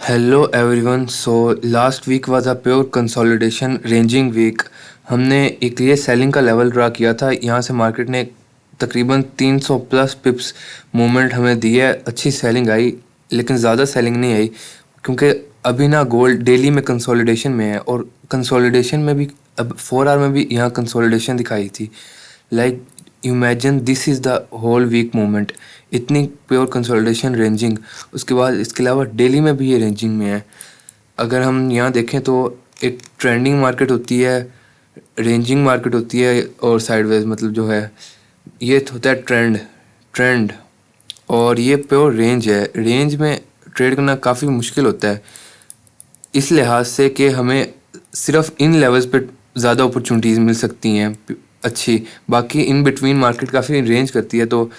Hello everyone. So last week was a pure consolidation ranging week. हमने एक ये selling का लेवल ड्रा किया था। यहाँ से मार्केट ने तकरीबन 300 प्लस पिप्स मूवमेंट हमें दी है। अच्छी सेलिंग आई, लेकिन ज़्यादा सेलिंग नहीं आई क्योंकि अभी ना गोल्ड डेली में कंसोलिडेशन में है, और कंसोलिडेशन में भी अब 4 आवर में भी यहाँ कंसोलिडेशन दिखाई थी। Like imagine this is the whole week movement, इतनी प्योर कंसोलिडेशन रेंजिंग। उसके बाद इसके अलावा डेली में भी ये रेंजिंग में है। अगर हम यहाँ देखें तो एक ट्रेंडिंग मार्केट होती है, रेंजिंग मार्केट होती है, और साइडवेज मतलब जो है ये होता है ट्रेंड ट्रेंड और ये प्योर रेंज है। रेंज में ट्रेड करना काफ़ी मुश्किल होता है, इस लिहाज से कि हमें सिर्फ इन लेवल्स पे ज़्यादा अपॉर्चुनिटीज़ मिल सकती हैं अच्छी। बाकी इन बिटवीन मार्केट काफ़ी रेंज करती है, तो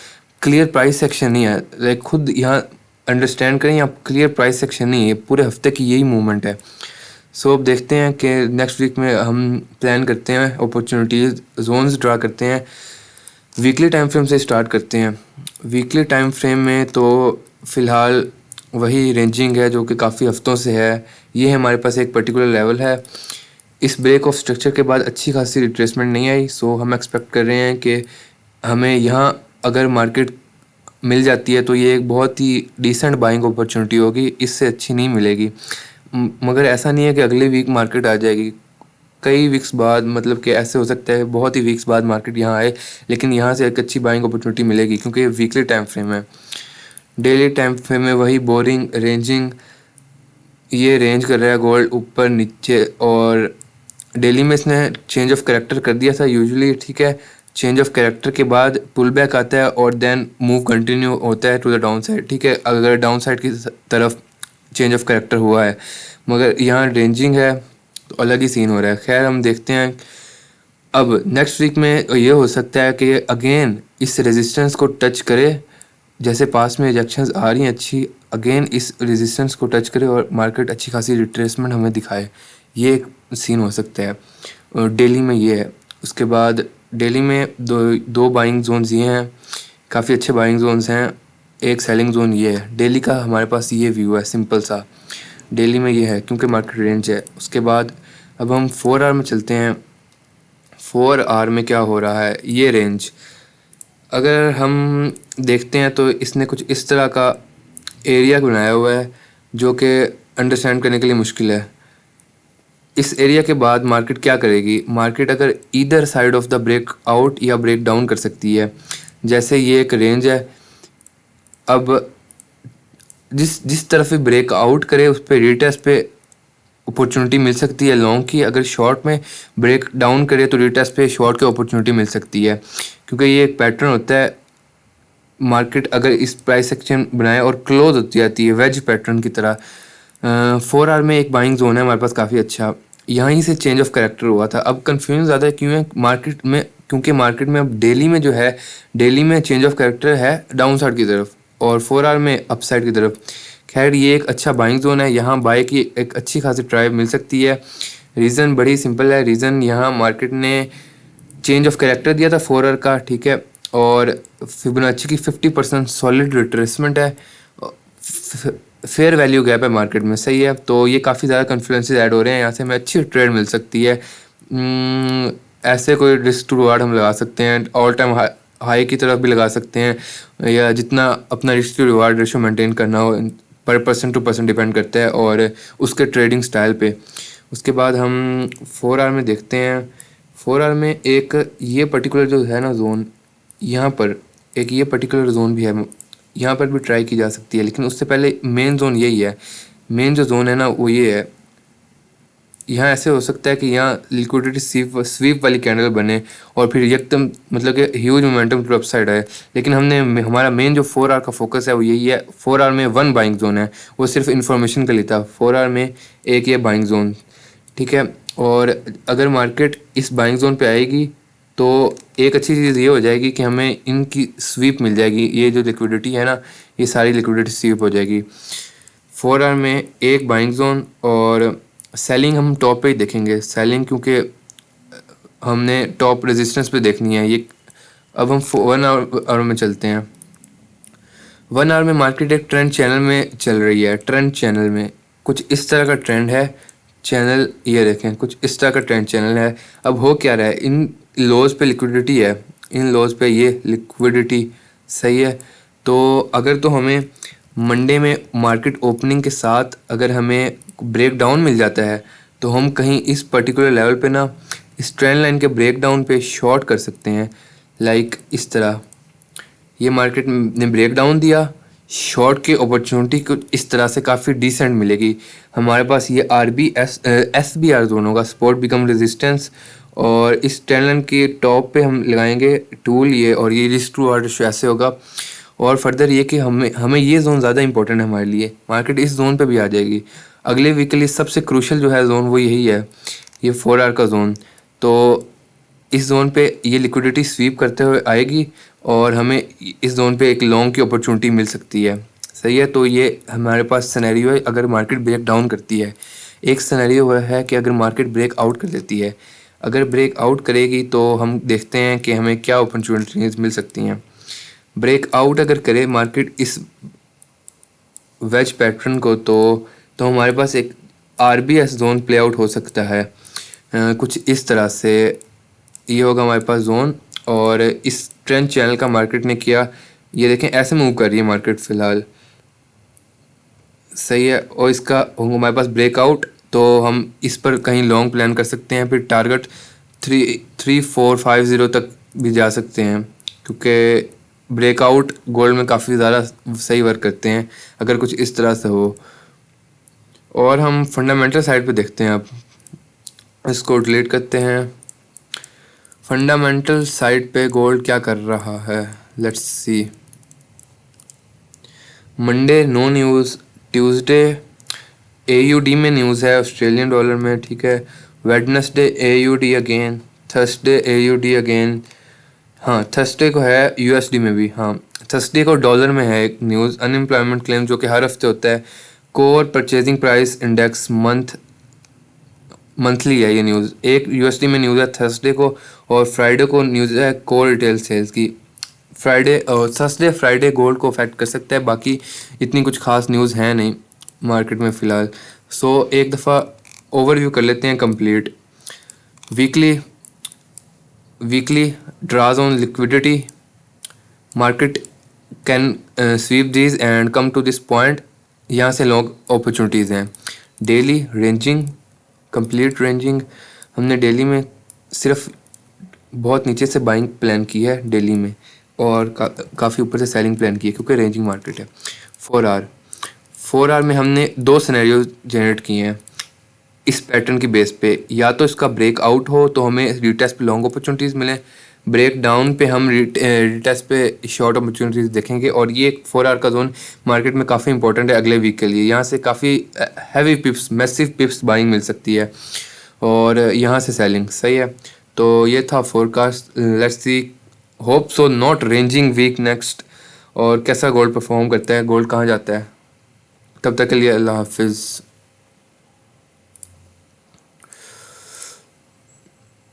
क्लियर प्राइस सेक्शन नहीं है। लाइक खुद यहाँ अंडरस्टैंड करें, यहाँ क्लियर प्राइस सेक्शन नहीं है, पूरे हफ्ते की यही मूवमेंट है। सो अब देखते हैं कि नेक्स्ट वीक में हम प्लान करते हैं, अपॉर्चुनिटीज़ जोन्स ड्रा करते हैं। वीकली टाइम फ्रेम से स्टार्ट करते हैं। वीकली टाइम फ्रेम में तो फ़िलहाल वही रेंजिंग है जो कि काफ़ी हफ्तों से है। ये हमारे पास एक पर्टिकुलर लेवल है। इस ब्रेक ऑफ स्ट्रक्चर के बाद अच्छी खासी रिट्रेसमेंट नहीं आई, सो हम एक्सपेक्ट कर रहे हैं कि हमें यहाँ अगर मार्केट मिल जाती है तो ये एक बहुत ही डिसेंट बाइंग अपॉर्चुनिटी होगी, इससे अच्छी नहीं मिलेगी। मगर ऐसा नहीं है कि अगले वीक मार्केट आ जाएगी। कई वीक्स बाद, मतलब कि ऐसे हो सकता है बहुत ही वीक्स बाद मार्केट यहाँ आए, लेकिन यहाँ से एक अच्छी बाइंग अपॉर्चुनिटी मिलेगी क्योंकि ये वीकली टाइम फ्रेम है। डेली टाइम फ्रेम में वही बोरिंग रेंजिंग, ये रेंज कर रहा है गोल्ड ऊपर नीचे। और डेली में इसने चेंज ऑफ कैरेक्टर कर दिया था यूजुअली, ठीक है। चेंज ऑफ कैरेक्टर के बाद पुल बैक आता है और देन मूव कंटिन्यू होता है टू द डाउन साइड, ठीक है, अगर डाउन साइड की तरफ चेंज ऑफ कैरेक्टर हुआ है। मगर यहाँ रेंजिंग है तो अलग ही सीन हो रहा है। खैर हम देखते हैं। अब नेक्स्ट वीक में ये हो सकता है कि अगेन इस रेजिस्टेंस को टच करे, जैसे पास में रिजेक्शंस आ रही हैं अच्छी, अगेन इस रेजिस्टेंस को टच करे और मार्केट अच्छी खासी रिट्रेसमेंट हमें दिखाए। ये एक सीन हो सकता है। और डेली में ये है। उसके बाद डेली में दो दो बाइंग जोन्स ये हैं, काफ़ी अच्छे बाइंग जोन्स हैं। एक सेलिंग जोन ये है। डेली का हमारे पास ये व्यू है सिंपल सा। डेली में ये है क्योंकि मार्केट रेंज है। उसके बाद अब हम 4 आवर में चलते हैं। 4 आवर में क्या हो रहा है, ये रेंज अगर हम देखते हैं तो इसने कुछ इस तरह का एरिया बनाया हुआ है जो कि अंडरस्टैंड करने के लिए मुश्किल है। इस एरिया के बाद मार्केट क्या करेगी, मार्केट अगर either side of the break out या ब्रेक डाउन कर सकती है। जैसे ये एक रेंज है, अब जिस जिस तरफ भी ब्रेक आउट करे उस पर रिटेस्ट पे अपॉर्चुनिटी मिल सकती है लॉन्ग की। अगर शॉर्ट में ब्रेक डाउन करे तो रिटेस्ट पे शॉर्ट की अपॉर्चुनिटी मिल सकती है, क्योंकि ये एक पैटर्न होता है। मार्केट अगर इस प्राइस सेक्शन बनाए और क्लोज होती जाती है वेज पैटर्न की तरह। 4 आवर में एक बाइंग जोन है हमारे पास काफ़ी अच्छा, यहीं से चेंज ऑफ कैरेक्टर हुआ था। अब कन्फ्यूजन ज़्यादा क्यों है मार्केट में, क्योंकि मार्केट में अब डेली में जो है, डेली में चेंज ऑफ कैरेक्टर है डाउन साइड की तरफ और 4 आवर में अप साइड की तरफ। खैर ये एक अच्छा बाइंग जोन है, यहाँ बाय की एक अच्छी खासी ट्राई मिल सकती है। रीज़न बड़ी सिंपल है। रीज़न यहाँ मार्केट ने चेंज ऑफ कैरेक्टर दिया था 4 आवर का, ठीक है, और फिबोनाची की 50% सॉलिड रिट्रेसमेंट है। फेयर वैल्यू गैप है मार्केट में, सही है। तो ये काफ़ी ज़्यादा कन्फ्लुएंसेस ऐड हो रहे हैं, यहाँ से हमें अच्छी ट्रेड मिल सकती है। ऐसे कोई रिस्क टू रिवार्ड हम लगा सकते हैं, ऑल टाइम हाई की तरफ भी लगा सकते हैं, या जितना अपना risk to reward ratio maintain करना हो, पर पर्सन टू पर्सन डिपेंड करता है और उसके ट्रेडिंग स्टाइल पे। उसके बाद हम 4 आवर में देखते हैं। 4 आवर में एक ये पर्टिकुलर जो है ना जोन, यहाँ पर एक ये पर्टिकुलर जोन भी है, यहाँ पर भी ट्राई की जा सकती है, लेकिन उससे पहले मेन जोन यही है। मेन जो जोन है ना वो ये है। यहाँ ऐसे हो सकता है कि यहाँ लिक्विडिटी स्वीप वाली कैंडल बने और फिर एकदम मतलब कि ह्यूज मोमेंटम टू अपसाइड है। लेकिन हमारा मेन जो 4 आवर का फोकस है वो यही है। 4 आवर में वन बाइंग जोन है, वो सिर्फ इन्फॉर्मेशन के लिए था। 4 आवर में एक ये बाइंग जोन, ठीक है। और अगर मार्केट इस बाइंग जोन पे आएगी तो एक अच्छी चीज़ ये हो जाएगी कि हमें इनकी स्वीप मिल जाएगी। ये जो लिक्विडिटी है ना, ये सारी लिक्विडिटी स्वीप हो जाएगी। 4 आवर में एक बाइंग जोन और सेलिंग हम टॉप पे ही देखेंगे। सेलिंग क्योंकि हमने टॉप रेजिस्टेंस पे देखनी है ये। अब हम 1 आवर में चलते हैं। 1 आवर में मार्केट एक ट्रेंड चैनल में चल रही है। ट्रेंड चैनल में कुछ इस तरह का ट्रेंड है चैनल, ये देखें कुछ इस तरह का ट्रेंड चैनल है। अब हो क्या रहा है, इन लोज पे लिक्विडिटी है, इन लोज पे ये लिक्विडिटी सही है। तो अगर तो हमें मंडे में मार्केट ओपनिंग के साथ अगर हमें ब्रेक डाउन मिल जाता है तो हम कहीं इस पर्टिकुलर लेवल पे ना इस ट्रेंड लाइन के ब्रेक डाउन पे शॉर्ट कर सकते हैं। लाइक इस तरह ये मार्केट ने ब्रेक डाउन दिया, शॉर्ट की अपॉर्चुनिटी को इस तरह से काफ़ी डिसेंट मिलेगी हमारे पास। ये SBR जोन होगा, सपोर्ट बिकम रेजिस्टेंस, और इस ट्रेंड लाइन के टॉप पे हम लगाएंगे टूल ये, और ये रिस्क टू रेशियो ऐसे होगा। और फर्दर ये कि हमें हमें ये जोन ज़्यादा इंपॉर्टेंट है हमारे लिए, मार्केट इस जोन पे भी आ जाएगी। अगले वीक के लिए सबसे क्रूशल जो है जोन वो यही है, ये 4 आवर का जोन। तो इस जोन पे ये लिक्विडिटी स्वीप करते हुए आएगी और हमें इस जोन पे एक लॉन्ग की अपॉर्चुनिटी मिल सकती है। सही है, तो ये हमारे पास सिनेरियो है अगर मार्केट ब्रेक डाउन करती है। एक सिनेरियो वह है कि अगर मार्केट ब्रेक आउट कर लेती है, अगर ब्रेक आउट करेगी तो हम देखते हैं कि हमें क्या अपॉर्चुनिटीज मिल सकती हैं। ब्रेक आउट अगर करे मार्केट इस वेज पैटर्न को, तो हमारे पास एक RBS जोन प्ले आउट हो सकता है कुछ इस तरह से। ये होगा हमारे पास जोन, और इस ट्रेंड चैनल का मार्केट ने किया, ये देखें ऐसे मूव कर रही है मार्केट फ़िलहाल। सही है, और इसका होगा हमारे पास ब्रेकआउट, तो हम इस पर कहीं लॉन्ग प्लान कर सकते हैं। फिर टारगेट 3450 तक भी जा सकते हैं, क्योंकि ब्रेकआउट गोल्ड में काफ़ी ज़्यादा सही वर्क करते हैं अगर कुछ इस तरह से हो। और हम फंडामेंटल साइड पे देखते हैं, अब इसको डिलीट करते हैं। फंडामेंटल साइड पे गोल्ड क्या कर रहा है, let's see. Monday no news, Tuesday AUD में न्यूज़ है ऑस्ट्रेलियन डॉलर में, ठीक है। Wednesday AUD again, Thursday AUD again, हाँ थर्सडे को है USD में भी, हाँ थर्सडे को डॉलर में है एक न्यूज़, अनएम्प्लॉयमेंट क्लेम जो कि हर हफ्ते होता है। Core purchasing price index monthly है ये न्यूज़। एक USD में न्यूज़ है थर्सडे को, और फ्राइडे को न्यूज़ है कोर रिटेल सेल्स की। फ्राइडे और थर्सडे फ्राइडे गोल्ड को अफेक्ट कर सकता है, बाकी इतनी कुछ खास न्यूज़ है नहीं मार्केट में फ़िलहाल। सो एक दफ़ा ओवरव्यू कर लेते हैं complete. Weekly draws on liquidity, market can sweep these and come to this point, यहाँ से लॉन्ग अपॉर्चुनिटीज़ हैं। डेली रेंजिंग, कंप्लीट रेंजिंग, हमने डेली में सिर्फ बहुत नीचे से बाइंग प्लान की है डेली में, और काफ़ी ऊपर से सेलिंग प्लान की है क्योंकि रेंजिंग मार्केट है। 4 आवर में हमने 2 सिनेरियो जनरेट किए हैं इस पैटर्न की बेस पे। या तो इसका ब्रेक आउट हो तो हमें रिटेस्ट पे लॉन्ग अपॉर्चुनिटीज़ मिलें, ब्रेक डाउन पे हम रिटेस्ट पे शॉर्ट अपॉर्चुनिटीज़ देखेंगे। और ये 4 आवर का जोन मार्केट में काफ़ी इंपॉर्टेंट है अगले वीक के लिए, यहाँ से काफ़ी heavy pips, massive pips buying मिल सकती है, और यहाँ से सेलिंग। सही है, तो ये था forecast. Let's see, hope so not ranging week next, और कैसा गोल्ड परफॉर्म करता है, गोल्ड कहाँ जाता है। तब तक के लिए अल्लाह हाफिज़।